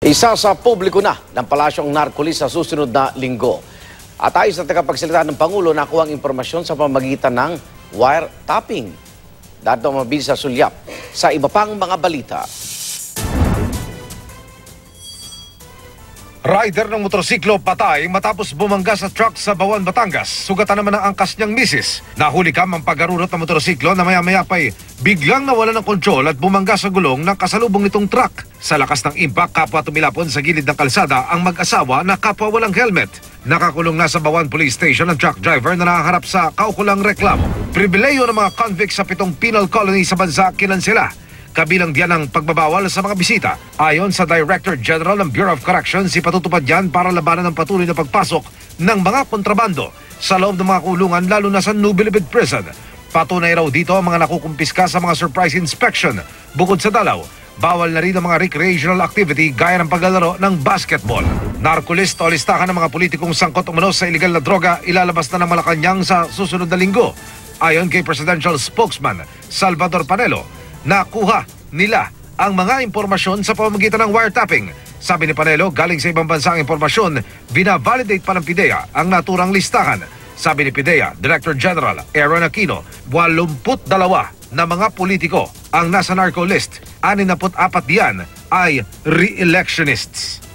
Isa sa publiko na ng palasyong narkolis sa susunod na linggo. At ayon sa tagapagsalita ng Pangulo, nakuha ang impormasyon sa pamamagitan ng wiretapping. Dato mabilis sa sulyap sa iba pang mga balita. Rider ng motorsiklo patay matapos bumangga sa truck sa Bawan, Batangas. Sugatan naman ang angkas niyang misis. Nahuli kam ang paggarurot ng motorsiklo na maya-maya pa'y biglang nawala ng kontrol at bumangga sa gulong ng kasalubong nitong truck. Sa lakas ng impact, kapwa tumilapon sa gilid ng kalsada ang mag-asawa na kapwa walang helmet. Nakakulong na sa Bawan Police Station ang truck driver na nakaharap sa kaukulang reklamo. Pribileyo ng mga convicts sa 7 penal colony sa bansa kinansela. Kabilang diyan ang pagbabawal sa mga bisita. Ayon sa Director General ng Bureau of Corrections, ipatutupad yan para labanan ng patuloy na pagpasok ng mga kontrabando sa loob ng mga kulungan, lalo na sa Nubilibid Prison. Patunay raw dito ang mga nakukumpiska sa mga surprise inspection. Bukod sa dalaw, bawal na rin ang mga recreational activity gaya ng paglalaro ng basketball. Narcolist o listahan ng mga politikong sangkot umano sa iligal na droga ilalabas na ng Malacanang sa susunod na linggo. Ayon kay Presidential Spokesman Salvador Panelo, nakuha nila ang mga impormasyon sa pamamagitan ng wiretapping. Sabi ni Panelo, galing sa ibang bansa ang impormasyon, binavalidate pa ng PIDEA ang naturang listahan. Sabi ni PIDEA Director General Aaron Aquino, 82 na mga politiko ang nasa narco list. 64 diyan ay re-electionists.